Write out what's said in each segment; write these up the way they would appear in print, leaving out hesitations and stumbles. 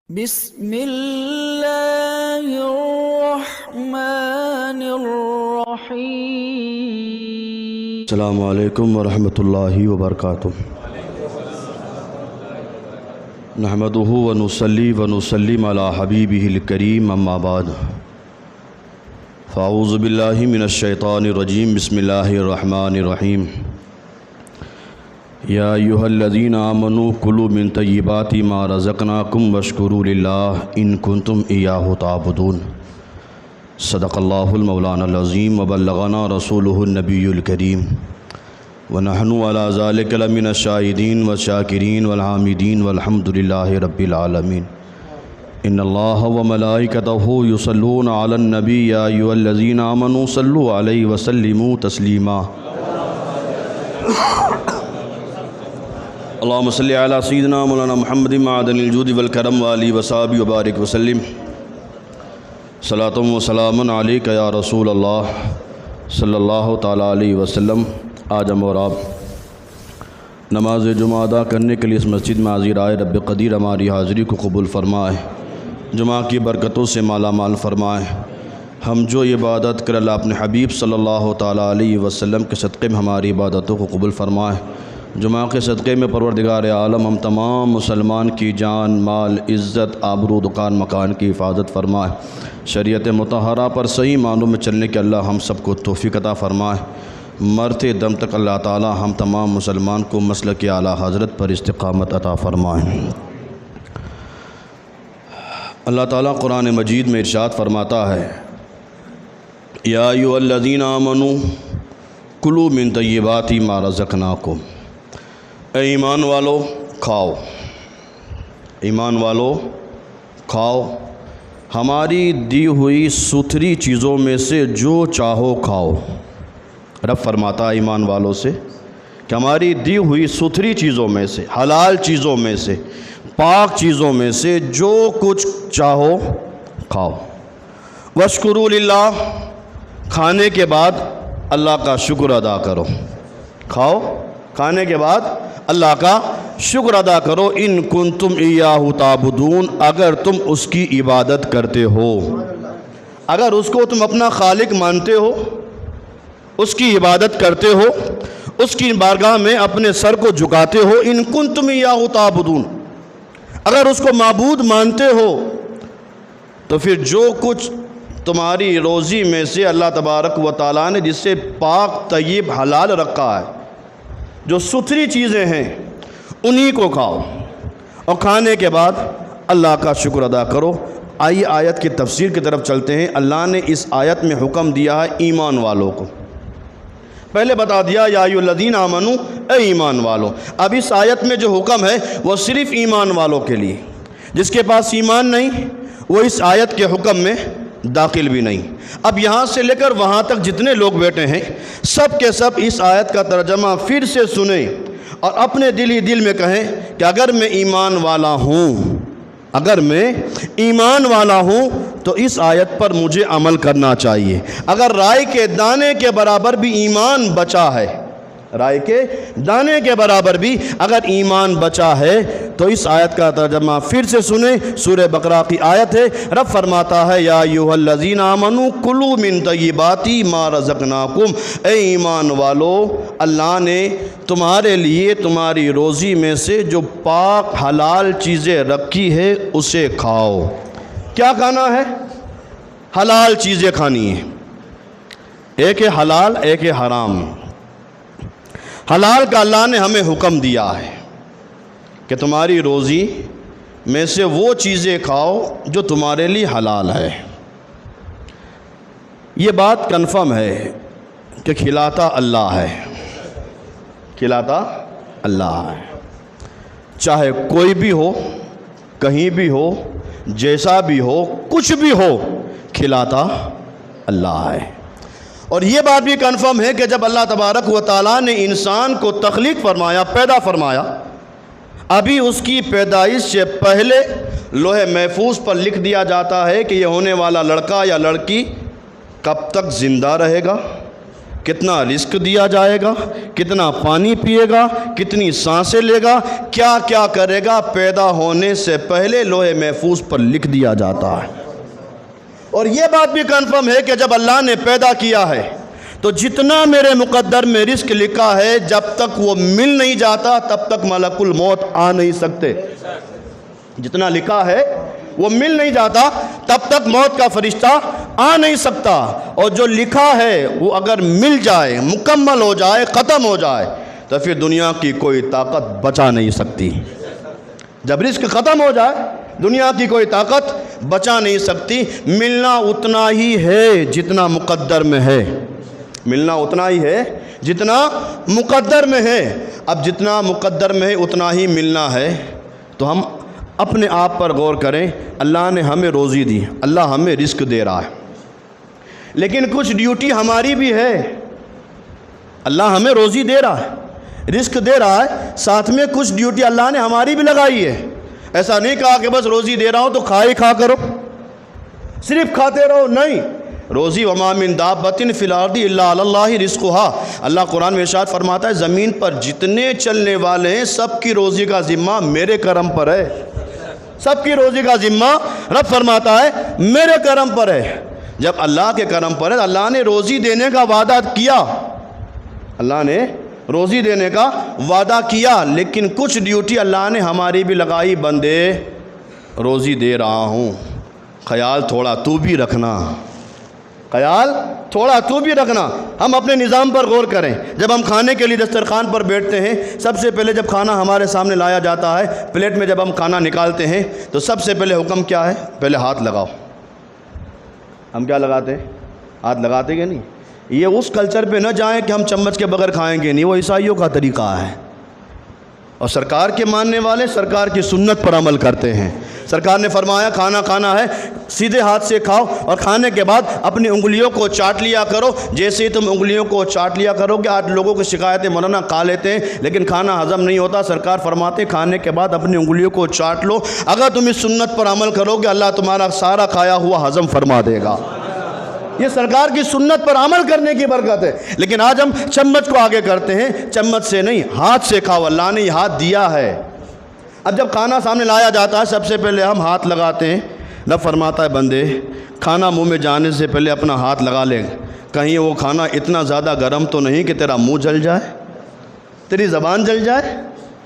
بسم اللہ الرحمن الرحیم۔ السلام علیکم ورحمۃ اللہ وبرکاتہ۔ نحمدہ ونصلی ونسلم علی حبیبہ الکریم، اما بعد فاعوذ باللہ من الشیطان الرجیم، بسم اللہ الرحمن الرحیم۔ یا ایھا الذین آمنوا کلوا من طیبات ما رزقناکم واشکروا للہ ان کنتم ایاہ تعبدون۔ صدق اللہ المولانا العظیم وبلغنا رسولہ النبی الکریم، ونحن علی ذلک لمن الشاہدین والشاکرین والحامدین والحمد للہ رب العالمین۔ ان اللہ وملائکتہ یصلون علی النبی یا ایھا الذین آمنوا صلوا علیہ وسلموا تسلیما۔ اللہم صلی علی سیدنا مولانا محمد معدن الجود والکرم وآلہ وصحبہ وبارک وسلم۔ صلاۃ و سلام علیک یا رسول اللہ صلی اللہ تعالیٰ علیہ وسلم۔ آج ہم اور آپ نماز جمعہ ادا کرنے کے لیے اس مسجد میں حاضر آئے۔ رب قدیر ہماری حاضری کو قبول فرمائے، جمعہ کی برکتوں سے مالا مال فرمائے۔ ہم جو عبادت کر اللہ اپنے حبیب صلی اللہ تعالیٰ علیہ وسلم کے صدقے میں ہماری عبادتوں کو قبول فرمائے۔ جمعہ کے صدقے میں پروردگار عالم ہم تمام مسلمان کی جان، مال، عزت، آبرو، دکان، مکان کی حفاظت فرمائے۔ شریعت مطہرہ پر صحیح معنوں میں چلنے کے اللہ ہم سب کو توفیق عطا فرمائے۔ مرتے دم تک اللہ تعالی ہم تمام مسلمان کو مسلک اعلیٰ حضرت پر استقامت عطا فرمائے۔ اللہ تعالیٰ قرآن مجید میں ارشاد فرماتا ہے، یا ایھا الذین آمنوا کلوا من طیبات ما رزقناکم۔ اے ایمان والو کھاؤ، ایمان والو کھاؤ، ہماری دی ہوئی ستھری چیزوں میں سے جو چاہو کھاؤ۔ رب فرماتا ہے ایمان والوں سے کہ ہماری دی ہوئی ستھری چیزوں میں سے، حلال چیزوں میں سے، پاک چیزوں میں سے جو کچھ چاہو کھاؤ۔ واشکروا للہ، کھانے کے بعد اللہ کا شکر ادا کرو۔ کھاؤ، کھانے کے بعد اللہ کا شکر ادا کرو۔ ان کنتم ایاہ تعبدون، اگر تم اس کی عبادت کرتے ہو، اگر اس کو تم اپنا خالق مانتے ہو، اس کی عبادت کرتے ہو، اس کی بارگاہ میں اپنے سر کو جھکاتے ہو۔ ان کنتم ایاہ تعبدون، اگر اس کو معبود مانتے ہو تو پھر جو کچھ تمہاری روزی میں سے اللہ تبارک و تعالیٰ نے جس سے پاک طیب حلال رکھا ہے، جو ستھری چیزیں ہیں، انہی کو کھاؤ، اور کھانے کے بعد اللہ کا شکر ادا کرو۔ آئیے آیت کی تفسیر کی طرف چلتے ہیں۔ اللہ نے اس آیت میں حکم دیا ہے ایمان والوں کو۔ پہلے بتا دیا یا ایھا الذین آمنوا، اے ایمان والو۔ اب اس آیت میں جو حکم ہے وہ صرف ایمان والوں کے لیے، جس کے پاس ایمان نہیں وہ اس آیت کے حکم میں داخل بھی نہیں۔ اب یہاں سے لے کر وہاں تک جتنے لوگ بیٹھے ہیں، سب کے سب اس آیت کا ترجمہ پھر سے سنیں اور اپنے دل ہی دل میں کہیں کہ اگر میں ایمان والا ہوں، اگر میں ایمان والا ہوں تو اس آیت پر مجھے عمل کرنا چاہیے۔ اگر رائے کے دانے کے برابر بھی ایمان بچا ہے، رائے کے دانے کے برابر بھی اگر ایمان بچا ہے تو اس آیت کا ترجمہ پھر سے سنیں۔ سورہ بقرہ کی آیت ہے، رب فرماتا ہے یا ایھا الذین آمنوا کلوا من طیبات ما رزقناکم۔ اے ایمان والو، اللہ نے تمہارے لیے تمہاری روزی میں سے جو پاک حلال چیزیں رکھی ہے اسے کھاؤ۔ کیا کھانا ہے؟ حلال چیزیں کھانی ہیں۔ ایک ہے حلال، ایک ہے حرام۔ حلال کا اللہ نے ہمیں حکم دیا ہے کہ تمہاری روزی میں سے وہ چیزیں کھاؤ جو تمہارے لیے حلال ہے۔ یہ بات کنفرم ہے کہ کھلاتا اللہ ہے، کھلاتا اللہ ہے، چاہے کوئی بھی ہو، کہیں بھی ہو، جیسا بھی ہو، کچھ بھی ہو، کھلاتا اللہ ہے۔ اور یہ بات بھی کنفرم ہے کہ جب اللہ تبارک و تعالیٰ نے انسان کو تخلیق فرمایا، پیدا فرمایا، ابھی اس کی پیدائش سے پہلے لوح محفوظ پر لکھ دیا جاتا ہے کہ یہ ہونے والا لڑکا یا لڑکی کب تک زندہ رہے گا، کتنا رزق دیا جائے گا، کتنا پانی پیے گا، کتنی سانسیں لے گا، کیا کیا کرے گا، پیدا ہونے سے پہلے لوح محفوظ پر لکھ دیا جاتا ہے۔ اور یہ بات بھی کنفرم ہے کہ جب اللہ نے پیدا کیا ہے تو جتنا میرے مقدر میں رزق لکھا ہے، جب تک وہ مل نہیں جاتا تب تک ملک الموت آ نہیں سکتے۔ جتنا لکھا ہے وہ مل نہیں جاتا تب تک موت کا فرشتہ آ نہیں سکتا، اور جو لکھا ہے وہ اگر مل جائے، مکمل ہو جائے، ختم ہو جائے تو پھر دنیا کی کوئی طاقت بچا نہیں سکتی۔ جب رزق ختم ہو جائے دنیا کی کوئی طاقت بچا نہیں سکتی۔ ملنا اتنا ہی ہے جتنا مقدر میں ہے، ملنا اتنا ہی ہے جتنا مقدر میں ہے۔ اب جتنا مقدر میں ہے اتنا ہی ملنا ہے، تو ہم اپنے آپ پر غور کریں۔ اللہ نے ہمیں روزی دی، اللہ ہمیں رزق دے رہا ہے، لیکن کچھ ڈیوٹی ہماری بھی ہے۔ اللہ ہمیں روزی دے رہا ہے، رزق دے رہا ہے، ساتھ میں کچھ ڈیوٹی اللہ نے ہماری بھی لگائی ہے۔ ایسا نہیں کہا کہ بس روزی دے رہا ہوں تو کھائے کھا کرو، صرف کھاتے رہو، نہیں۔ روزی وما من دابۃ فی الارض الا علی اللہ رزقها، اللہ قرآن میں ارشاد فرماتا ہے زمین پر جتنے چلنے والے ہیں سب کی روزی کا ذمہ میرے کرم پر ہے، سب کی روزی کا ذمہ رب فرماتا ہے میرے کرم پر ہے۔ جب اللہ کے کرم پر ہے، اللہ نے روزی دینے کا وعدہ کیا، اللہ نے روزی دینے کا وعدہ کیا، لیکن کچھ ڈیوٹی اللہ نے ہماری بھی لگائی۔ بندے روزی دے رہا ہوں، خیال تھوڑا تو بھی رکھنا، خیال تھوڑا تو بھی رکھنا۔ ہم اپنے نظام پر غور کریں۔ جب ہم کھانے کے لیے دسترخوان پر بیٹھتے ہیں، سب سے پہلے جب کھانا ہمارے سامنے لایا جاتا ہے، پلیٹ میں جب ہم کھانا نکالتے ہیں تو سب سے پہلے حکم کیا ہے؟ پہلے ہاتھ لگاؤ۔ ہم کیا لگاتے ہیں؟ ہاتھ لگاتے کہ نہیں؟ یہ اس کلچر پہ نہ جائیں کہ ہم چمچ کے بغیر کھائیں گے نہیں، وہ عیسائیوں کا طریقہ ہے۔ اور سرکار کے ماننے والے سرکار کی سنت پر عمل کرتے ہیں۔ سرکار نے فرمایا کھانا کھانا ہے سیدھے ہاتھ سے کھاؤ، اور کھانے کے بعد اپنی انگلیوں کو چاٹ لیا کرو۔ جیسے ہی تم انگلیوں کو چاٹ لیا کرو گے، آج لوگوں کی شکایتیں مولانا کھا لیتے ہیں لیکن کھانا ہضم نہیں ہوتا۔ سرکار فرماتے ہیں کھانے کے بعد اپنی انگلیوں کو چاٹ لو، اگر تم اس سنت پر عمل کرو گے اللہ تمہارا سارا کھایا ہوا ہضم فرما دے گا۔ یہ سرکار کی سنت پر عمل کرنے کی برکت ہے۔ لیکن آج ہم چمچ کو آگے کرتے ہیں، چمچ سے نہیں، ہاتھ سے کھاؤ، اللہ نے یہ ہاتھ دیا ہے۔ اب جب کھانا سامنے لایا جاتا ہے سب سے پہلے ہم ہاتھ لگاتے ہیں۔ رب فرماتا ہے بندے کھانا منہ میں جانے سے پہلے اپنا ہاتھ لگا لے، کہیں وہ کھانا اتنا زیادہ گرم تو نہیں کہ تیرا منہ جل جائے، تیری زبان جل جائے۔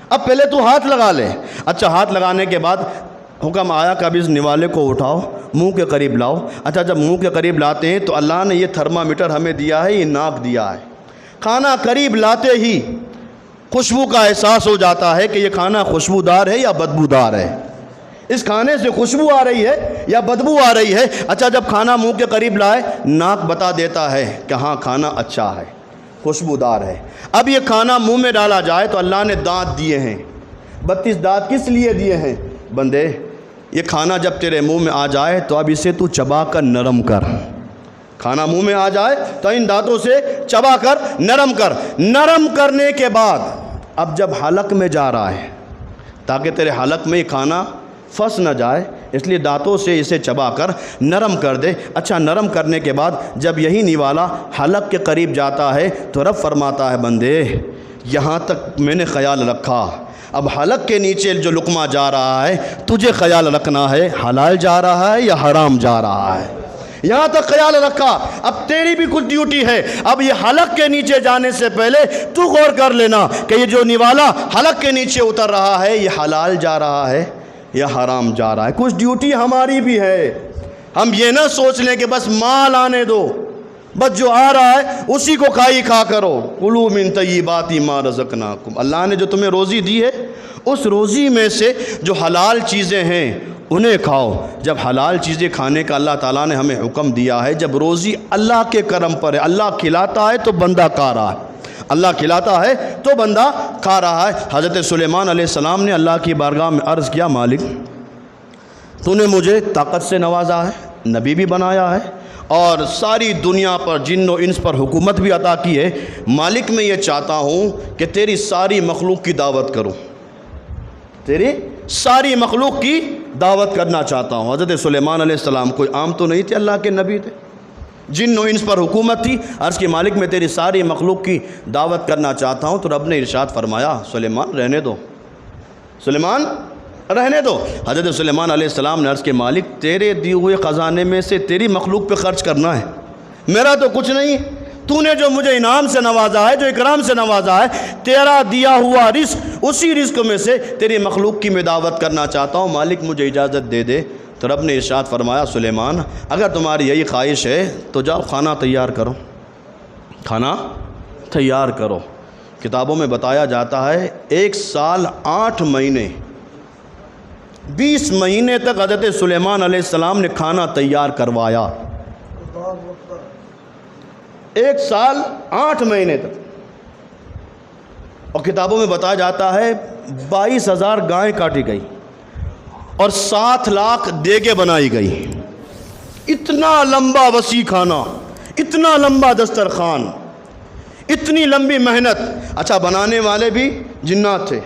اب پہلے تو ہاتھ لگا لے۔ اچھا، ہاتھ لگانے کے بعد حکم آیا کہ اب اس نوالے کو اٹھاؤ، منہ کے قریب لاؤ۔ اچھا، جب منہ کے قریب لاتے ہیں تو اللہ نے یہ تھرمامیٹر ہمیں دیا ہے، یہ ناک دیا ہے۔ کھانا قریب لاتے ہی خوشبو کا احساس ہو جاتا ہے کہ یہ کھانا خوشبودار ہے یا بدبودار ہے، اس کھانے سے خوشبو آ رہی ہے یا بدبو آ رہی ہے۔ اچھا، جب کھانا منہ کے قریب لائے ناک بتا دیتا ہے کہ ہاں کھانا اچھا ہے، خوشبودار ہے۔ اب یہ کھانا منہ میں ڈالا جائے تو اللہ نے دانت دیے ہیں، 32 دانت کس لیے دیے ہیں؟ بندے یہ کھانا جب تیرے منہ میں آ جائے تو اب اسے تو چبا کر نرم کر۔ کھانا منہ میں آ جائے تو ان دانتوں سے چبا کر نرم کر۔ نرم کرنے کے بعد اب جب حلق میں جا رہا ہے، تاکہ تیرے حلق میں یہ کھانا پھنس نہ جائے، اس لیے دانتوں سے اسے چبا کر نرم کر دے۔ اچھا، نرم کرنے کے بعد جب یہی نوالا حلق کے قریب جاتا ہے تو رب فرماتا ہے بندے یہاں تک میں نے خیال رکھا، اب حلق کے نیچے جو لقمہ جا رہا ہے تجھے خیال رکھنا ہے حلال جا رہا ہے یا حرام جا رہا ہے، یہاں تک خیال رکھا۔ اب تیری بھی کچھ ڈیوٹی ہے، اب یہ حلق کے نیچے جانے سے پہلے تو غور کر لینا کہ یہ جو نوالا حلق کے نیچے اتر رہا ہے یہ حلال جا رہا ہے یا حرام جا رہا ہے۔ کچھ ڈیوٹی ہماری بھی ہے۔ ہم یہ نہ سوچ لیں کہ بس مال آنے دو، بس جو آ رہا ہے اسی کو کھائی کھا کرو۔ کلوا من طیبات ما رزقناکم، اللہ نے جو تمہیں روزی دی ہے اس روزی میں سے جو حلال چیزیں ہیں انہیں کھاؤ۔ جب حلال چیزیں کھانے کا اللہ تعالیٰ نے ہمیں حکم دیا ہے، جب روزی اللہ کے کرم پر ہے، اللہ کھلاتا ہے تو بندہ کھا رہا ہے، اللہ کھلاتا ہے تو بندہ کھا رہا ہے۔ حضرت سلیمان علیہ السلام نے اللہ کی بارگاہ میں عرض کیا مالک تو نے مجھے طاقت سے نوازا ہے، نبی بھی بنایا ہے اور ساری دنیا پر جن و انس پر حکومت بھی عطا کی ہے، مالک میں یہ چاہتا ہوں کہ تیری ساری مخلوق کی دعوت کروں، تیری ساری مخلوق کی دعوت کرنا چاہتا ہوں۔ حضرت سلیمان علیہ السلام کوئی عام تو نہیں تھے، اللہ کے نبی تھے، جن و انس پر حکومت تھی۔ عرض کی مالک میں تیری ساری مخلوق کی دعوت کرنا چاہتا ہوں، تو رب نے ارشاد فرمایا سلیمان رہنے دو، سلیمان رہنے دو۔ حضرت سلیمان علیہ السلام نے عرض کے مالک تیرے دیے ہوئے خزانے میں سے تیری مخلوق پہ خرچ کرنا ہے، میرا تو کچھ نہیں، تو نے جو مجھے انعام سے نوازا ہے، جو اکرام سے نوازا ہے، تیرا دیا ہوا رزق، اسی رزق میں سے تیری مخلوق کی میں دعوت کرنا چاہتا ہوں، مالک مجھے اجازت دے دے۔ تو رب نے ارشاد فرمایا سلیمان اگر تمہاری یہی خواہش ہے تو جاؤ کھانا تیار کرو، کھانا تیار کرو۔ کتابوں میں بتایا جاتا ہے 1 سال 8 مہینے 20 مہینے تک حضرت سلیمان علیہ السلام نے کھانا تیار کروایا، 1 سال 8 مہینے تک۔ اور کتابوں میں بتایا جاتا ہے 22,000 گائیں کاٹی گئی اور 7 لاکھ دیگیں بنائی گئی۔ اتنا لمبا وسیع کھانا، اتنا لمبا دسترخوان، اتنی لمبی محنت۔ اچھا بنانے والے بھی جنات تھے،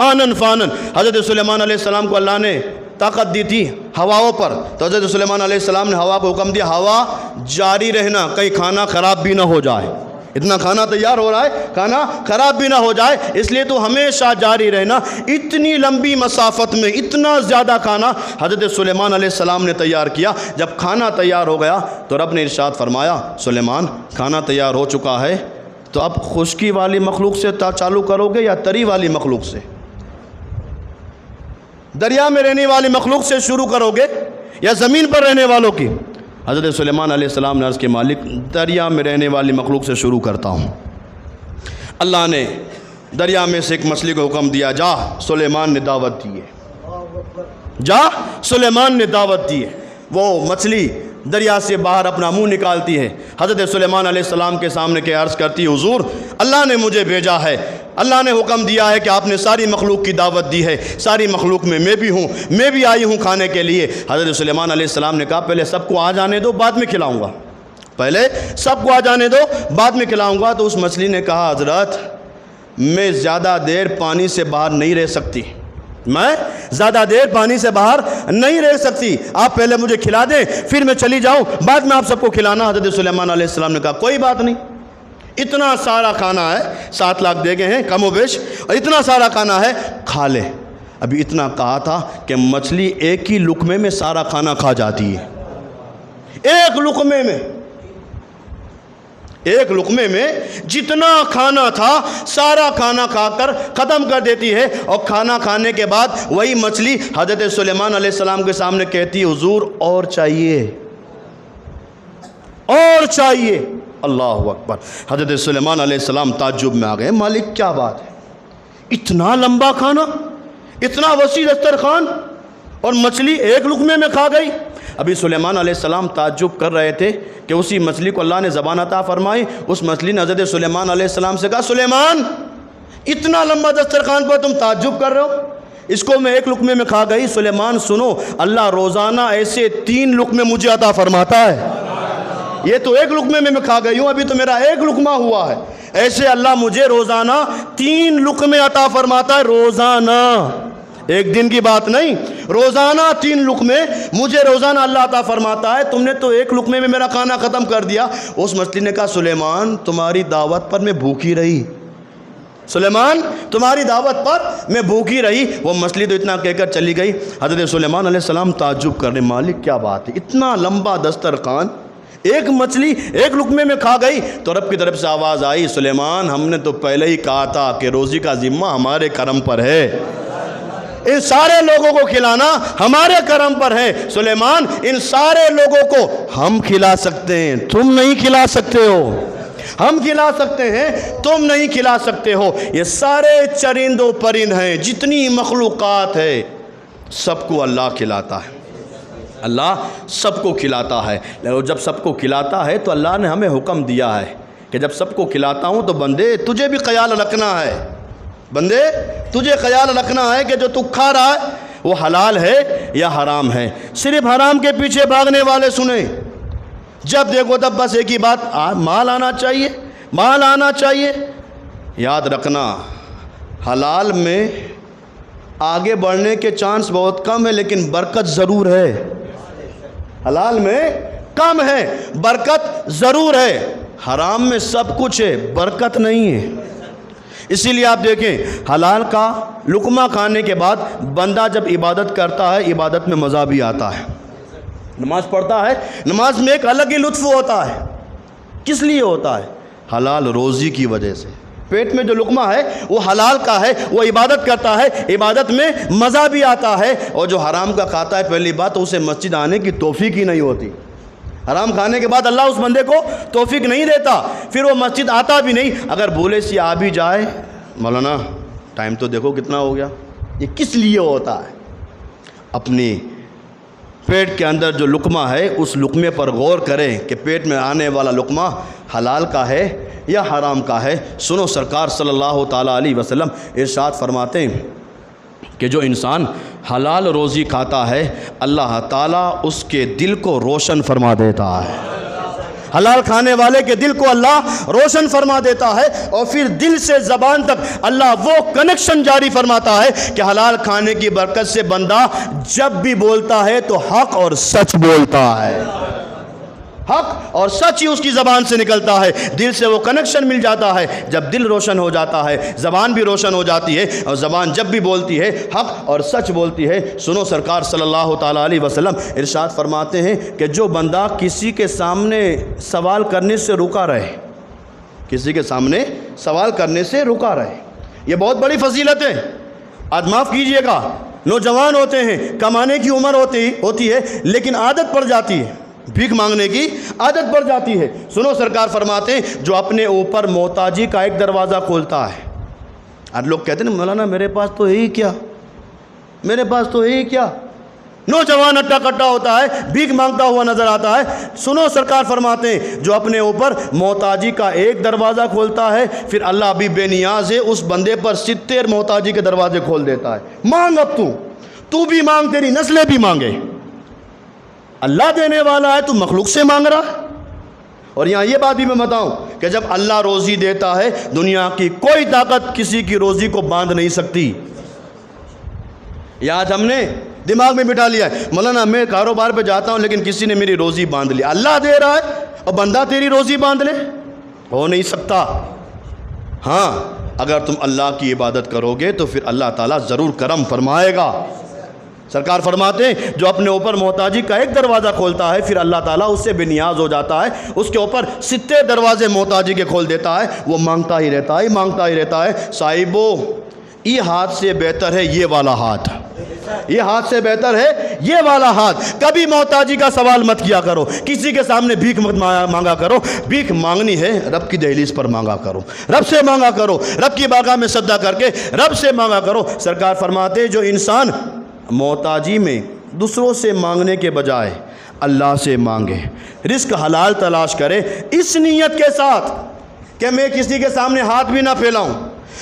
آنن فانن۔ حضرت سلیمان علیہ السلام کو اللہ نے طاقت دی تھی ہواؤں پر، تو حضرت سلیمان علیہ السلام نے ہوا کو حکم دیا ہوا جاری رہنا، کہیں کھانا خراب بھی نہ ہو جائے، اتنا کھانا تیار ہو رہا ہے کھانا خراب بھی نہ ہو جائے، اس لیے تو ہمیشہ جاری رہنا۔ اتنی لمبی مسافت میں اتنا زیادہ کھانا حضرت سلیمان علیہ السلام نے تیار کیا۔ جب کھانا تیار ہو گیا تو رب نے ارشاد فرمایا سلیمان کھانا تیار ہو چکا ہے، تو اب خشکی والی مخلوق سے چالو کرو گے یا تری والی مخلوق سے؟ دریا میں رہنے والی مخلوق سے شروع کرو گے یا زمین پر رہنے والوں کی؟ حضرت سلیمان علیہ السلام نے عرض کے مالک دریا میں رہنے والی مخلوق سے شروع کرتا ہوں۔ اللہ نے دریا میں سے ایک مچھلی کو حکم دیا جا، سلیمان نے دعوت دی ہے، جا سلیمان نے دعوت دی ہے۔ وہ مچھلی دریا سے باہر اپنا منہ نکالتی ہے، حضرت سلیمان علیہ السلام کے سامنے کے عرض کرتی ہے حضور اللہ نے مجھے بھیجا ہے، اللہ نے حکم دیا ہے کہ آپ نے ساری مخلوق کی دعوت دی ہے، ساری مخلوق میں بھی ہوں، میں بھی آئی ہوں کھانے کے لیے۔ حضرت سلیمان علیہ السلام نے کہا پہلے سب کو آ جانے دو بعد میں کھلاؤں گا، پہلے سب کو آ جانے دو بعد میں کھلاؤں گا۔ تو اس مچھلی نے کہا حضرت میں زیادہ دیر پانی سے باہر نہیں رہ سکتی، میں زیادہ دیر پانی سے باہر نہیں رہ سکتی، آپ پہلے مجھے کھلا دیں پھر میں چلی جاؤں، بعد میں آپ سب کو کھلانا۔ حضرت سلیمان علیہ السلام نے کہا کوئی بات نہیں، اتنا سارا کھانا ہے، 7 لاکھ دیگیں ہیں کم و بیش، اور اتنا سارا کھانا ہے کھا لے۔ ابھی اتنا کہا تھا کہ مچھلی ایک ہی لقمے میں سارا کھانا کھا جاتی ہے، ایک لقمے میں، ایک لقمے میں جتنا کھانا تھا سارا کھانا کھا کر ختم کر دیتی ہے۔ اور کھانا کھانے کے بعد وہی مچھلی حضرت سلیمان علیہ السلام کے سامنے کہتی حضور اور چاہیے، اور چاہیے۔ اللہ اکبر۔ حضرت سلیمان علیہ السلام تعجب میں آ گئے، مالک کیا بات ہے، اتنا لمبا کھانا، اتنا وسیع دسترخوان، اور مچھلی ایک لقمے میں کھا گئی۔ ابھی سلیمان علیہ السلام تعجب کر رہے تھے کہ اسی مچھلی کو اللہ نے زبان عطا فرمائی۔ اس مچھلی نے حضرت سلیمان علیہ السلام سے کہا سلیمان اتنا لمبا دسترخوان پر تم تعجب کر رہے ہو، اس کو میں ایک لقمے میں کھا گئی۔ سلیمان سنو، اللہ روزانہ ایسے 3 لقمے مجھے عطا فرماتا ہے، یہ تو ایک لقمے میں کھا گئی ہوں، ابھی تو میرا ایک لقمہ ہوا ہے، ایسے اللہ مجھے روزانہ 3 لقمے عطا فرماتا ہے، روزانہ، ایک دن کی بات نہیں، روزانہ 3 لقمے مجھے روزانہ اللہ عطا فرماتا ہے، تم نے تو ایک لقمے میں میرا کھانا ختم کر دیا۔ اس مچھلی نے کہا سلیمان تمہاری دعوت پر میں بھوکی رہی، سلیمان تمہاری دعوت پر میں بھوکی رہی۔ وہ مچھلی تو اتنا کہہ کر چلی گئی۔ حضرت سلیمان علیہ السلام تعجب کر رہے، مالک کیا بات ہے، اتنا لمبا دسترخوان ایک مچھلی ایک لقمے میں کھا گئی۔ تو رب کی طرف سے آواز آئی سلیمان ہم نے تو پہلے ہی کہا تھا کہ روزی کا ذمہ ہمارے کرم پر ہے، ان سارے لوگوں کو کھلانا ہمارے کرم پر ہے۔ سلیمان ان سارے لوگوں کو ہم کھلا سکتے ہیں، تم نہیں کھلا سکتے ہو، ہم کھلا سکتے ہیں تم نہیں کھلا سکتے ہو۔ یہ سارے چرند و پرند ہیں، جتنی مخلوقات ہے سب کو اللہ کھلاتا ہے، اللہ سب کو کھلاتا ہے۔ جب سب کو کھلاتا ہے تو اللہ نے ہمیں حکم دیا ہے کہ جب سب کو کھلاتا ہوں تو بندے تجھے بھی خیال رکھنا ہے، بندے تجھے خیال رکھنا ہے کہ جو تو کھا رہا ہے وہ حلال ہے یا حرام ہے۔ صرف حرام کے پیچھے بھاگنے والے سنیں، جب دیکھو تب بس ایک ہی بات، مال آنا چاہیے، مال آنا چاہیے۔ یاد رکھنا حلال میں آگے بڑھنے کے چانس بہت کم ہے لیکن برکت ضرور ہے، حلال میں کم ہے، برکت ضرور ہے۔ حرام میں سب کچھ ہے، برکت نہیں ہے۔ اسی لیے آپ دیکھیں حلال کا لقمہ کھانے کے بعد بندہ جب عبادت کرتا ہے، عبادت میں مزہ بھی آتا ہے۔ نماز پڑھتا ہے، نماز میں ایک الگ ہی لطف ہوتا ہے۔ کس لیے ہوتا ہے؟ حلال روزی کی وجہ سے۔ پیٹ میں جو لقمہ ہے وہ حلال کا ہے، وہ عبادت کرتا ہے، عبادت میں مزہ بھی آتا ہے۔ اور جو حرام کا کھاتا ہے، پہلی بات اسے مسجد آنے کی توفیق ہی نہیں ہوتی۔ حرام کھانے کے بعد اللہ اس بندے کو توفیق نہیں دیتا، پھر وہ مسجد آتا بھی نہیں۔ اگر بولے سے آ بھی جائے، مولانا ٹائم تو دیکھو کتنا ہو گیا۔ یہ کس لیے ہوتا ہے؟ اپنی پیٹ کے اندر جو لقمہ ہے اس لقمے پر غور کریں کہ پیٹ میں آنے والا لقمہ حلال کا ہے یا حرام کا ہے۔ سنو، سرکار صلی اللہ تعالیٰ علیہ وسلم ارشاد فرماتے ہیں کہ جو انسان حلال روزی کھاتا ہے، اللہ تعالیٰ اس کے دل کو روشن فرما دیتا ہے۔ حلال کھانے والے کے دل کو اللہ روشن فرما دیتا ہے، اور پھر دل سے زبان تک اللہ وہ کنیکشن جاری فرماتا ہے کہ حلال کھانے کی برکت سے بندہ جب بھی بولتا ہے تو حق اور سچ بولتا ہے۔ حق اور سچ ہی اس کی زبان سے نکلتا ہے، دل سے وہ کنیکشن مل جاتا ہے۔ جب دل روشن ہو جاتا ہے، زبان بھی روشن ہو جاتی ہے، اور زبان جب بھی بولتی ہے حق اور سچ بولتی ہے۔ سنو، سرکار صلی اللہ تعالیٰ علیہ وسلم ارشاد فرماتے ہیں کہ جو بندہ کسی کے سامنے سوال کرنے سے رکا رہے، کسی کے سامنے سوال کرنے سے رکا رہے، یہ بہت بڑی فضیلت ہے۔ آج معاف کیجئے گا، نوجوان ہوتے ہیں، کمانے کی عمر ہوتی ہے، لیکن عادت پڑ جاتی ہے، بھیک مانگنے کی عادت پڑ جاتی ہے۔ سنو، سرکار فرماتے ہیں جو اپنے اوپر محتاجی کا ایک دروازہ کھولتا ہے۔ آج لوگ کہتے ہیں مولانا میرے پاس تو ہے ہی کیا، میرے پاس تو ہے ہی کیا۔ نوجوان اٹھا کٹا ہوتا ہے، بھیک مانگتا ہوا نظر آتا ہے۔ سنو، سرکار فرماتے ہیں جو اپنے اوپر محتاجی کا ایک دروازہ کھولتا ہے، پھر اللہ بھی بے نیاز ہے اس بندے پر 70 محتاجی کے دروازے کھول دیتا ہے۔ مانگ، اب تو بھی مانگ، تیری نسلیں بھی مانگے۔ اللہ دینے والا ہے، تو مخلوق سے مانگ رہا ہے۔ اور یہاں یہ بات بھی میں بتاؤں کہ جب اللہ روزی دیتا ہے، دنیا کی کوئی طاقت کسی کی روزی کو باندھ نہیں سکتی۔ یہ آج ہم نے دماغ میں بٹھا لیا ہے، مولانا میں کاروبار پہ جاتا ہوں لیکن کسی نے میری روزی باندھ لی۔ اللہ دے رہا ہے اور بندہ تیری روزی باندھ لے؟ ہو نہیں سکتا۔ ہاں، اگر تم اللہ کی عبادت کرو گے تو پھر اللہ تعالیٰ ضرور کرم فرمائے گا۔ سرکار فرماتے ہیں جو اپنے اوپر محتاجی کا ایک دروازہ کھولتا ہے، پھر اللہ تعالیٰ اس سے بے نیاز ہو جاتا ہے، اس کے اوپر 70 دروازے محتاجی کے کھول دیتا ہے، وہ مانگتا ہی رہتا ہے، مانگتا ہی رہتا ہے۔ صاحبو، یہ ہاتھ سے بہتر ہے یہ والا ہاتھ، یہ ہاتھ سے بہتر ہے یہ والا ہاتھ۔ کبھی محتاجی کا سوال مت کیا کرو، کسی کے سامنے بھیک مت مانگا کرو۔ بھیک مانگنی ہے رب کی دہلیز پر مانگا کرو، رب سے مانگا کرو، رب کی بارگاہ میں سجدہ کر کے رب سے مانگا کرو۔ سرکار فرماتے جو انسان محتاجی میں دوسروں سے مانگنے کے بجائے اللہ سے مانگے، رزق حلال تلاش کرے، اس نیت کے ساتھ کہ میں کسی کے سامنے ہاتھ بھی نہ پھیلاؤں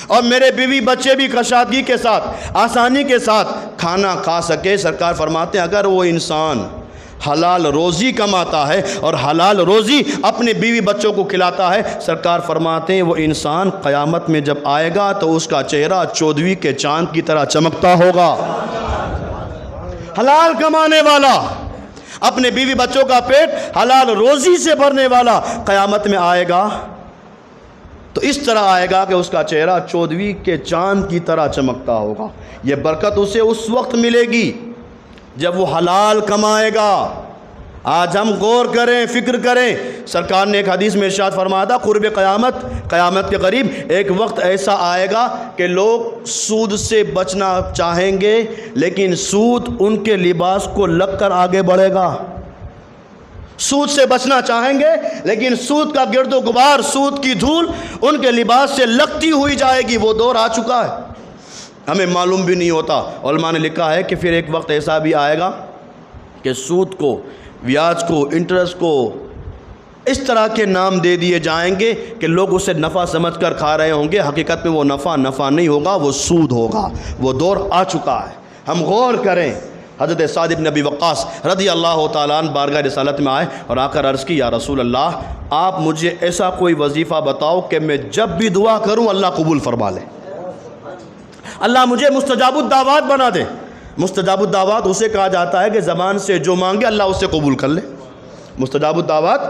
اور میرے بیوی بچے بھی کشادگی کے ساتھ، آسانی کے ساتھ کھانا کھا سکے، سرکار فرماتے ہیں اگر وہ انسان حلال روزی کماتا ہے اور حلال روزی اپنے بیوی بچوں کو کھلاتا ہے، سرکار فرماتے ہیں وہ انسان قیامت میں جب آئے گا تو اس کا چہرہ 14ویں کے چاند کی طرح چمکتا ہوگا۔ حلال کمانے والا، اپنے بیوی بچوں کا پیٹ حلال روزی سے بھرنے والا قیامت میں آئے گا تو اس طرح آئے گا کہ اس کا چہرہ 14ویں کے چاند کی طرح چمکتا ہوگا۔ یہ برکت اسے اس وقت ملے گی جب وہ حلال کمائے گا۔ آج ہم غور کریں، فکر کریں۔ سرکار نے ایک حدیث میں ارشاد فرمایا تھا قرب قیامت کے قریب ایک وقت ایسا آئے گا کہ لوگ سود سے بچنا چاہیں گے لیکن سود ان کے لباس کو لگ کر آگے بڑھے گا۔ سود سے بچنا چاہیں گے لیکن سود کا گرد و غبار، سود کی دھول ان کے لباس سے لگتی ہوئی جائے گی۔ وہ دور آ چکا ہے، ہمیں معلوم بھی نہیں ہوتا۔ علماء نے لکھا ہے کہ پھر ایک وقت ایسا بھی آئے گا کہ سود کو، بیاج کو، انٹرسٹ کو اس طرح کے نام دے دیے جائیں گے کہ لوگ اسے نفع سمجھ کر کھا رہے ہوں گے، حقیقت میں وہ نفع نہیں ہوگا، وہ سود ہوگا۔ وہ دور آ چکا ہے، ہم غور کریں۔ حضرت سعد بن ابی وقاص رضی اللہ تعالیٰ عنہ بارگاہ رسالت میں آئے اور آ کر عرض کی یا رسول اللہ آپ مجھے ایسا کوئی وظیفہ بتاؤ کہ میں جب بھی دعا کروں اللہ قبول فرما لے، اللہ مجھے مستجاب الدعوات بنا دے۔ مستجاب الدعوات اسے کہا جاتا ہے کہ زبان سے جو مانگے اللہ اس سے قبول کر لے۔ مستجاب الدعوات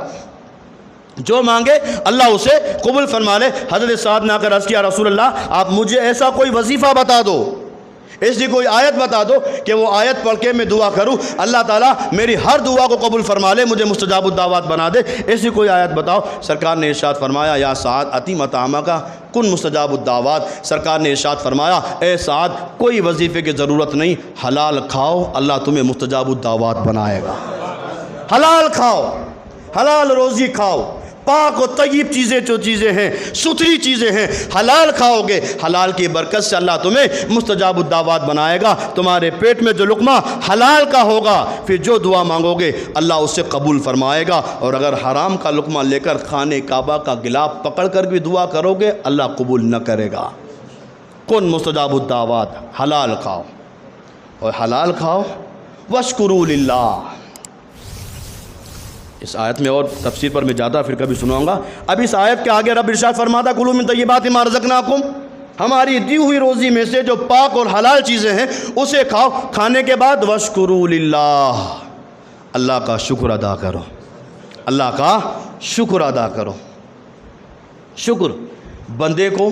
جو مانگے اللہ اسے قبول فرما لے۔ حضرت سعد نے آ کر عرض کیا رسول اللہ آپ مجھے ایسا کوئی وظیفہ بتا دو، ایسی کوئی آیت بتا دو کہ وہ آیت پڑھ کے میں دعا کروں اللہ تعالیٰ میری ہر دعا کو قبول فرما لے، مجھے مستجاب الدعوات بنا دے، ایسی کوئی آیت بتاؤ۔ سرکار نے ارشاد فرمایا یا سعد اتی مطعمہ کا کن مستجاب الدعوات۔ سرکار نے ارشاد فرمایا اے سعد کوئی وظیفے کی ضرورت نہیں، حلال کھاؤ اللہ تمہیں مستجاب الدعوات بنائے گا۔ حلال کھاؤ، حلال روزی کھاؤ، پاک و طیب چیزیں جو چیزیں ہیں، ستھری چیزیں ہیں، حلال کھاؤ گے، حلال کی برکت سے اللہ تمہیں مستجاب الدعوات بنائے گا۔ تمہارے پیٹ میں جو لقمہ حلال کا ہوگا پھر جو دعا مانگو گے اللہ اسے قبول فرمائے گا، اور اگر حرام کا لقمہ لے کر خانہ کعبہ کا گلاف پکڑ کر بھی دعا کرو گے اللہ قبول نہ کرے گا۔ کن مستجاب الدعوات، حلال کھاؤ، اور حلال کھاؤ واشکروا للہ۔ اس آیت میں اور تفسیر پر میں جاتا پھر کبھی سناؤں گا۔ اب اس آیت کے آگے رب ارشاد فرماتا کلوا من طیبات ما رزقناکم، ہماری دی ہوئی روزی میں سے جو پاک اور حلال چیزیں ہیں اسے کھاؤ، کھانے کے بعد واشکروا للہ، اللہ کا شکر ادا کرو، اللہ کا شکر ادا کرو۔ شکر بندے کو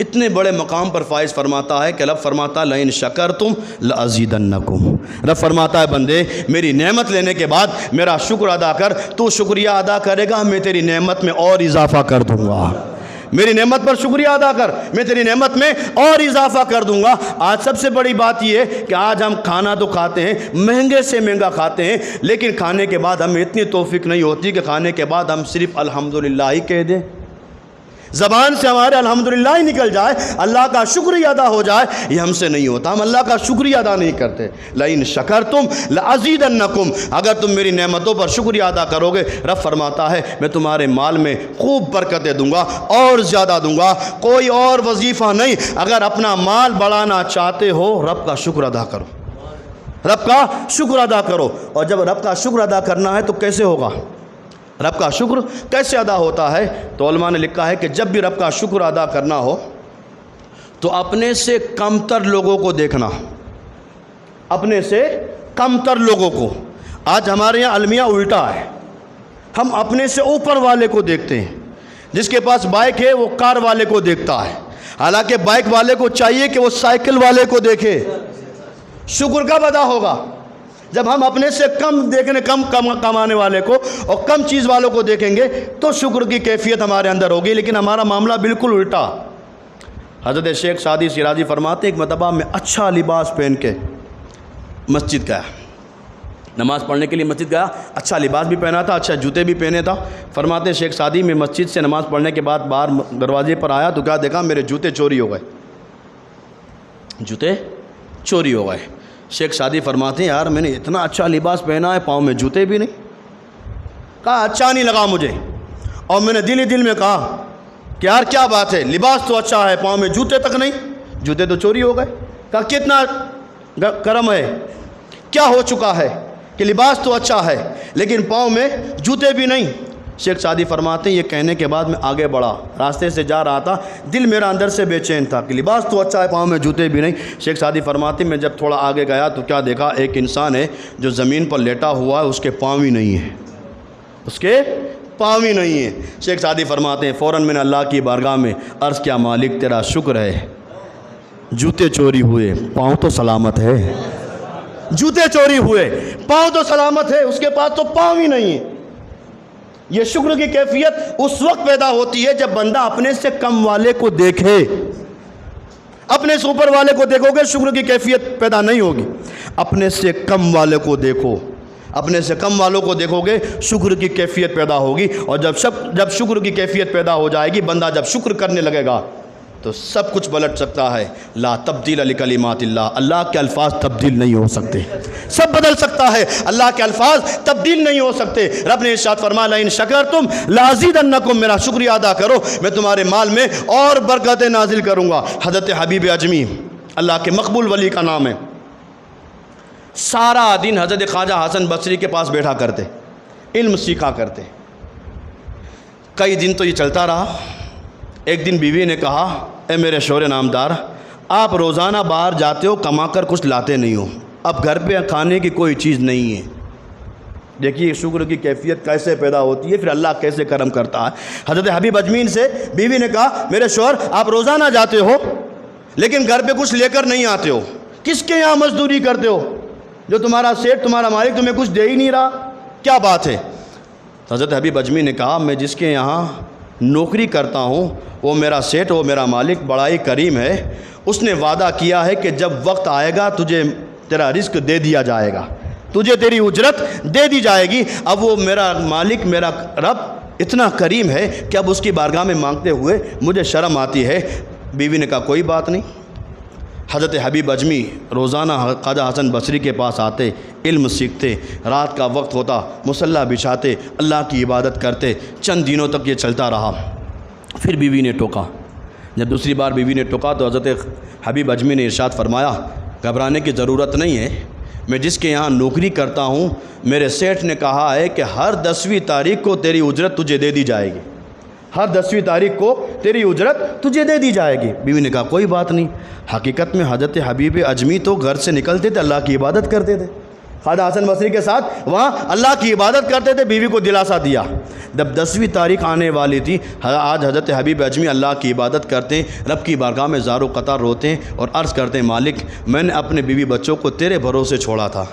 اتنے بڑے مقام پر فائز فرماتا ہے کہ رب فرماتا ہے لئن شکرتم لازیدنکم، رب فرماتا ہے بندے میری نعمت لینے کے بعد میرا شکر ادا کر، تو شکریہ ادا کرے گا میں تیری نعمت میں اور اضافہ کر دوں گا۔ میری نعمت پر شکریہ ادا کر، میں تیری نعمت میں اور اضافہ کر دوں گا۔ آج سب سے بڑی بات یہ ہے کہ آج ہم کھانا تو کھاتے ہیں، مہنگے سے مہنگا کھاتے ہیں، لیکن کھانے کے بعد ہمیں اتنی توفیق نہیں ہوتی کہ کھانے کے بعد ہم صرف الحمدللہ ہی کہہ دیں، زبان سے ہمارے الحمدللہ ہی نکل جائے، اللہ کا شکریہ ادا ہو جائے، یہ ہم سے نہیں ہوتا، ہم اللہ کا شکریہ ادا نہیں کرتے۔ لئن شکرتم لازیدنکم، اگر تم میری نعمتوں پر شکریہ ادا کرو گے رب فرماتا ہے میں تمہارے مال میں خوب برکتیں دوں گا اور زیادہ دوں گا۔ کوئی اور وظیفہ نہیں، اگر اپنا مال بڑھانا چاہتے ہو رب کا شکر ادا کرو، رب کا شکر ادا کرو۔ اور جب رب کا شکر ادا کرنا ہے تو کیسے ہوگا؟ رب کا شکر کیسے ادا ہوتا ہے؟ تو علماء نے لکھا ہے کہ جب بھی رب کا شکر ادا کرنا ہو تو اپنے سے کم تر لوگوں کو دیکھنا، اپنے سے کم تر لوگوں کو۔ آج ہمارے یہاں المیہ الٹا ہے، ہم اپنے سے اوپر والے کو دیکھتے ہیں، جس کے پاس بائک ہے وہ کار والے کو دیکھتا ہے، حالانکہ بائک والے کو چاہیے کہ وہ سائیکل والے کو دیکھے۔ شکر کب ادا ہوگا؟ جب ہم اپنے سے کم دیکھنے، کم کمانے والے کو اور کم چیز والوں کو دیکھیں گے تو شکر کی کیفیت ہمارے اندر ہوگی، لیکن ہمارا معاملہ بالکل الٹا۔ حضرت شیخ سعدی شیرازی فرماتے ایک مرتبہ میں اچھا لباس پہن کے مسجد گیا، نماز پڑھنے کے لیے مسجد گیا، اچھا لباس بھی پہنا تھا، اچھا جوتے بھی پہنے تھا۔ فرماتے شیخ سعدی میں مسجد سے نماز پڑھنے کے بعد باہر دروازے پر آیا تو کیا دیکھا؟ میرے جوتے چوری ہو گئے، جوتے چوری ہو گئے۔ شیخ سعدی فرماتے ہیں یار میں نے اتنا اچھا لباس پہنا ہے، پاؤں میں جوتے بھی نہیں۔ کہا اچھا نہیں لگا مجھے، اور میں نے دل ہی دل میں کہا کہ یار کیا بات ہے، لباس تو اچھا ہے پاؤں میں جوتے تک نہیں، جوتے تو چوری ہو گئے۔ کہا کتنا کرم ہے، کیا ہو چکا ہے کہ لباس تو اچھا ہے لیکن پاؤں میں جوتے بھی نہیں۔ شیخ سعدی فرماتے ہیں یہ کہنے کے بعد میں آگے بڑھا، راستے سے جا رہا تھا، دل میرا اندر سے بے چین تھا کہ لباس تو اچھا ہے پاؤں میں جوتے بھی نہیں۔ شیخ سعدی فرماتے ہیں میں جب تھوڑا آگے گیا تو کیا دیکھا؟ ایک انسان ہے جو زمین پر لیٹا ہوا ہے، اس کے پاؤں ہی نہیں ہیں، اس کے پاؤں ہی نہیں ہیں۔ شیخ سعدی فرماتے ہیں فوراً میں نے اللہ کی بارگاہ میں عرض کیا مالک تیرا شکر ہے، جوتے چوری ہوئے پاؤں تو سلامت ہے، جوتے چوری ہوئے پاؤں تو سلامت ہے، اس کے پاس تو پاؤں ہی نہیں ہیں۔ یہ شکر کی کیفیت اس وقت پیدا ہوتی ہے جب بندہ اپنے سے کم والے کو دیکھے۔ اپنے سے اوپر والے کو دیکھو گے شکر کی کیفیت پیدا نہیں ہوگی، اپنے سے کم والے کو دیکھو، اپنے سے کم والوں کو دیکھو گے شکر کی کیفیت پیدا ہوگی، اور جب شکر کی کیفیت پیدا ہو جائے گی بندہ جب شکر کرنے لگے گا تو سب کچھ پلٹ سکتا ہے۔ لا تبدیل لکلمات اللہ، اللہ کے الفاظ تبدیل نہیں ہو سکتے، سب بدل سکتا ہے، اللہ کے الفاظ تبدیل نہیں ہو سکتے۔ رب نے ارشاد فرمایا لئن شکرتم لازیدنکم، میرا شکریہ ادا کرو میں تمہارے مال میں اور برکتیں نازل کروں گا۔ حضرت حبیب اجمی اللہ کے مقبول ولی کا نام ہے، سارا دن حضرت خواجہ حسن بصری کے پاس بیٹھا کرتے، علم سیکھا کرتے۔ کئی دن تو یہ چلتا رہا، ایک دن بیوی نے کہا اے میرے شوہر نامدار، آپ روزانہ باہر جاتے ہو کما کر کچھ لاتے نہیں ہو، اب گھر پہ کھانے کی کوئی چیز نہیں ہے، دیکھیے شکر کی کیفیت کیسے پیدا ہوتی ہے، پھر اللہ کیسے کرم کرتا ہے۔ حضرت حبیب اجمین سے بیوی نے کہا میرے شوہر آپ روزانہ جاتے ہو لیکن گھر پہ کچھ لے کر نہیں آتے ہو، کس کے یہاں مزدوری کرتے ہو جو تمہارا سیٹ تمہارا مالک تمہیں کچھ دے ہی نہیں رہا، کیا بات ہے؟ حضرت حبیب اجمی نے کہا میں جس کے یہاں نوکری کرتا ہوں وہ میرا سیٹ، وہ میرا مالک بڑا ہی کریم ہے، اس نے وعدہ کیا ہے کہ جب وقت آئے گا تجھے تیرا رزق دے دیا جائے گا، تجھے تیری اجرت دے دی جائے گی۔ اب وہ میرا مالک میرا رب اتنا کریم ہے کہ اب اس کی بارگاہ میں مانگتے ہوئے مجھے شرم آتی ہے۔ بیوی نے کہا کوئی بات نہیں۔ حضرت حبیب اجمی روزانہ خواجہ حسن بصری کے پاس آتے، علم سیکھتے، رات کا وقت ہوتا مصلی بچھاتے، اللہ کی عبادت کرتے۔ چند دنوں تک یہ چلتا رہا، پھر بیوی نے ٹوکا۔ جب دوسری بار بیوی نے ٹوکا تو حضرت حبیب اجمی نے ارشاد فرمایا گھبرانے کی ضرورت نہیں ہے، میں جس کے یہاں نوکری کرتا ہوں میرے سیٹھ نے کہا ہے کہ ہر 10ویں تاریخ کو تیری اجرت تجھے دے دی جائے گی، ہر 10ویں تاریخ کو تیری اجرت تجھے دے دی جائے گی۔ بیوی نے کہا کوئی بات نہیں۔ حقیقت میں حضرت حبیب اجمی تو گھر سے نکلتے تھے اللہ کی عبادت کرتے تھے، خواجہ حسن بصری کے ساتھ وہاں اللہ کی عبادت کرتے تھے۔ بیوی کو دلاسا دیا۔ جب 10ویں تاریخ آنے والی تھی، آج حضرت حبیب اجمی اللہ کی عبادت کرتے ہیں، رب کی بارگاہ میں زار و قطار روتے ہیں اور عرض کرتے ہیں مالک میں نے اپنے بیوی بچوں کو تیرے بھروسے چھوڑا تھا،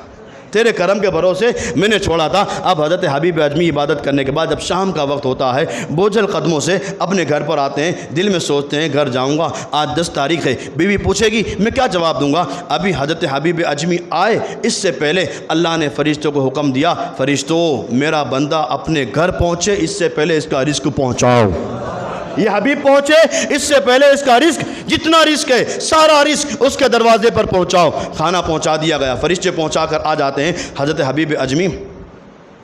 تیرے کرم کے بھروسے میں نے چھوڑا تھا۔ اب حضرت حبیب اجمی عبادت کرنے کے بعد جب شام کا وقت ہوتا ہے بوجھل قدموں سے اپنے گھر پر آتے ہیں، دل میں سوچتے ہیں گھر جاؤں گا، آج 10 تاریخ ہے۔ بیوی پوچھے گی میں کیا جواب دوں گا؟ ابھی حضرت حبیب اجمی آئے اس سے پہلے اللہ نے فرشتوں کو حکم دیا فرشتوں میرا بندہ اپنے گھر پہنچے اس سے پہلے اس کا رزق پہنچاؤ۔ یہ حبیب پہنچے اس سے پہلے اس کا رزق جتنا رزق ہے سارا رزق اس کے دروازے پر پہنچاؤ۔ کھانا پہنچا دیا گیا، فرشتے پہنچا کر آ جاتے ہیں۔ حضرت حبیب اجمی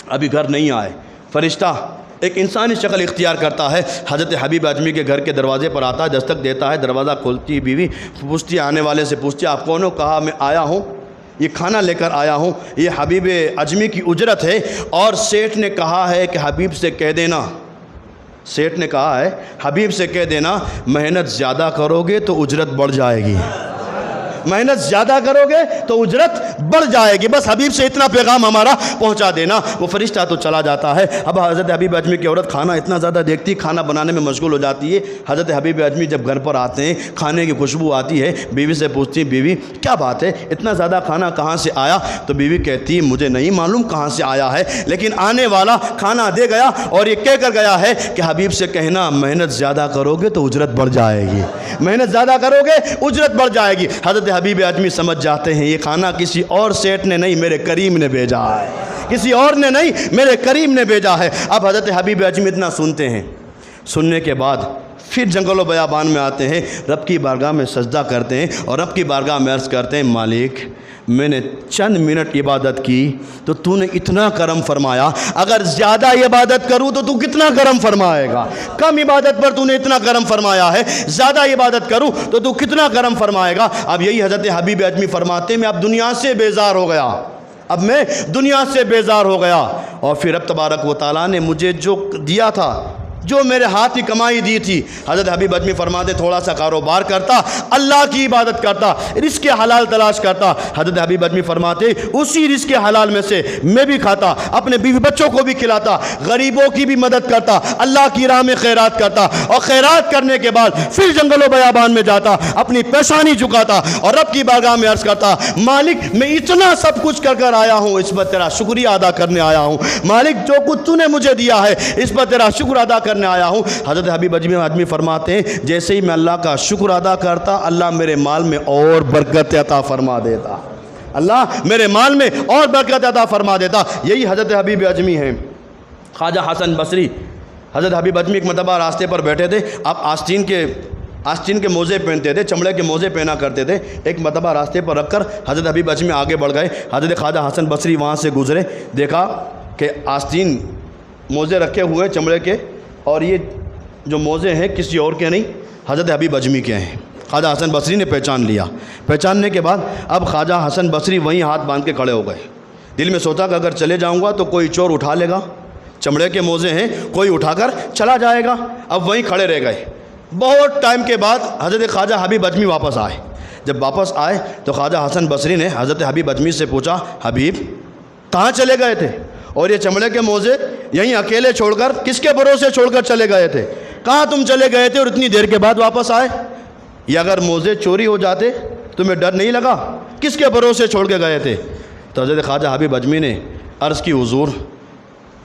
ابھی گھر نہیں آئے، فرشتہ ایک انسانی شکل اختیار کرتا ہے، حضرت حبیب اجمی کے گھر کے دروازے پر آتا ہے، دستک دیتا ہے، دروازہ کھولتی بیوی پوچھتی آنے والے سے پوچھتی آپ کون ہو؟ کہا میں آیا ہوں، یہ کھانا لے کر آیا ہوں، یہ حبیب اجمی کی اجرت ہے اور سیٹھ نے کہا ہے کہ حبیب سے کہہ دینا، سیٹھ نے کہا ہے حبیب سے کہہ دینا محنت زیادہ کرو گے تو اجرت بڑھ جائے گی، محنت زیادہ کرو گے تو اجرت بڑھ جائے گی، بس حبیب سے اتنا پیغام ہمارا پہنچا دینا۔ وہ فرشتہ تو چلا جاتا ہے۔ اب حضرت حبیب اجمی کی عورت کھانا اتنا زیادہ دیکھتی کھانا بنانے میں مشغول ہو جاتی ہے۔ حضرت حبیب اجمی جب گھر پر آتے ہیں کھانے کی خوشبو آتی ہے، بیوی سے پوچھتی بیوی کیا بات ہے اتنا زیادہ کھانا کہاں سے آیا؟ تو بیوی کہتی مجھے نہیں معلوم کہاں سے آیا ہے لیکن آنے والا کھانا دے گیا اور یہ کہہ کر گیا ہے کہ حبیب سے کہنا محنت زیادہ کرو گے تو اجرت بڑھ جائے گی، محنت زیادہ کرو گے اجرت بڑھ جائے گی۔ حضرت حبیب اجمی سمجھ جاتے ہیں یہ کھانا کسی اور سیٹ نے نہیں میرے کریم نے بھیجا ہے، کسی اور نے نہیں میرے کریم نے بھیجا ہے۔ اب حضرت حبیب اجمی اتنا سنتے ہیں، سننے کے بعد پھر جنگل و بیابان میں آتے ہیں، رب کی بارگاہ میں سجدہ کرتے ہیں اور رب کی بارگاہ میں عرض کرتے ہیں مالک میں نے چند منٹ عبادت کی تو تو نے اتنا کرم فرمایا، اگر زیادہ عبادت کروں تو تو کتنا کرم فرمائے گا؟ کم عبادت پر تو نے اتنا کرم فرمایا ہے، زیادہ عبادت کروں تو تو کتنا کرم فرمائے گا؟ اب یہی حضرت حبیب اجمی فرماتے ہیں میں اب دنیا سے بیزار ہو گیا، اب میں دنیا سے بیزار ہو گیا اور پھر رب تبارک و تعالیٰ نے مجھے جو دیا تھا، جو میرے ہاتھ کی کمائی دی تھی، حضرت حبیب اجمی فرماتے تھوڑا سا کاروبار کرتا، اللہ کی عبادت کرتا، رزق حلال تلاش کرتا۔ حضرت حبیب اجمی فرماتے اسی رزق حلال میں سے میں بھی کھاتا، اپنے بیوی بچوں کو بھی کھلاتا، غریبوں کی بھی مدد کرتا، اللہ کی راہ میں خیرات کرتا اور خیرات کرنے کے بعد پھر جنگل و بیابان میں جاتا، اپنی پیشانی جھکاتا اور رب کی بارگاہ میں عرض کرتا مالک میں اتنا سب کچھ کر کر آیا ہوں، اس پر تیرا شکریہ ادا کرنے آیا ہوں، مالک جو کچھ تو نے مجھے دیا ہے اس پر تیرا شکر ادا کرنے آیا ہوں۔ حضرت حبیب اجمی فرماتے ہیں جیسے ہی میں اللہ کا شکر ادا کرتا اللہ میرے مال میں اور برکت عطا فرما دیتا، اللہ میرے مال میں اور برکت عطا فرما دیتا۔ یہی حضرت حبیب اجمی ہیں۔ خواجہ حسن بصری حضرت حبیب اجمی ایک مرتبہ راستے پر بیٹھے تھے، آپ آستین کے موزے پہنتے تھے، چمڑے کے موزے پہنا کرتے تھے، ایک مرتبہ راستے پر رکھ کر حضرت حبیب اجمی آگے بڑھ گئے، حضرت خواجہ حسن بصری وہاں سے گزرے، دیکھا کہ آستین موزے رکھے ہوئے چمڑے کے اور یہ جو موزے ہیں کسی اور کے نہیں حضرت حبیب اجمی کے ہیں۔ خواجہ حسن بصری نے پہچان لیا، پہچاننے کے بعد اب خواجہ حسن بصری وہیں ہاتھ باندھ کے کھڑے ہو گئے، دل میں سوچا کہ اگر چلے جاؤں گا تو کوئی چور اٹھا لے گا، چمڑے کے موزے ہیں کوئی اٹھا کر چلا جائے گا، اب وہیں کھڑے رہ گئے۔ بہت ٹائم کے بعد حضرت خواجہ حبیب اجمی واپس آئے، جب واپس آئے تو خواجہ حسن بصری نے حضرت حبیب اجمی سے پوچھا حبیب کہاں چلے گئے تھے؟ اور یہ چمڑے کے موزے یہیں اکیلے چھوڑ کر کس کے بھروسے چھوڑ کر چلے گئے تھے؟ کہاں تم چلے گئے تھے اور اتنی دیر کے بعد واپس آئے؟ یہ اگر موزے چوری ہو جاتے تمہیں ڈر نہیں لگا؟ کس کے بھروسے چھوڑ کے گئے تھے؟ تو حضرت خواجہ حبیب اجمی نے عرض کی حضور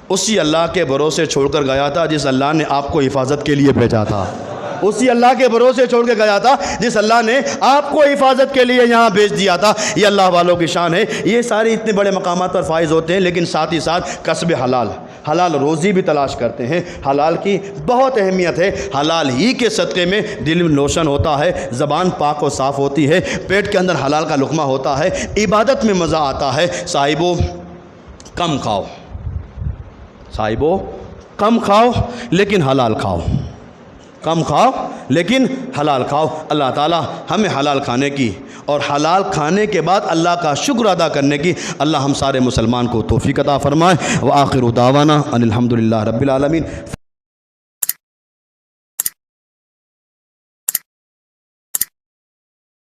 اسی اللہ کے بھروسے چھوڑ کر گیا تھا جس اللہ نے آپ کو حفاظت کے لیے بھیجا تھا، اسی اللہ کے بھروسے چھوڑ کے گیا تھا جس اللہ نے آپ کو حفاظت کے لیے یہاں بھیج دیا تھا۔ یہ اللہ والوں کی شان ہے۔ یہ سارے اتنے بڑے مقامات پر فائز ہوتے ہیں، لیکن ساتھ ہی ساتھ کسب حلال روزی بھی تلاش کرتے ہیں۔ حلال کی بہت اہمیت ہے۔ حلال ہی کے صدقے میں دل روشن ہوتا ہے، زبان پاک و صاف ہوتی ہے، پیٹ کے اندر حلال کا لقمہ ہوتا ہے، عبادت میں مزہ آتا ہے۔ صاحبو کم کھاؤ، صاحبو کم کھاؤ لیکن حلال کھاؤ، کم کھاؤ لیکن حلال کھاؤ۔ اللہ تعالی ہمیں حلال کھانے کی اور حلال کھانے کے بعد اللہ کا شکر ادا کرنے کی اللہ ہم سارے مسلمان کو توفیق عطا فرمائے۔ وآخر دعوانا ان الحمدللہ رب العالمین۔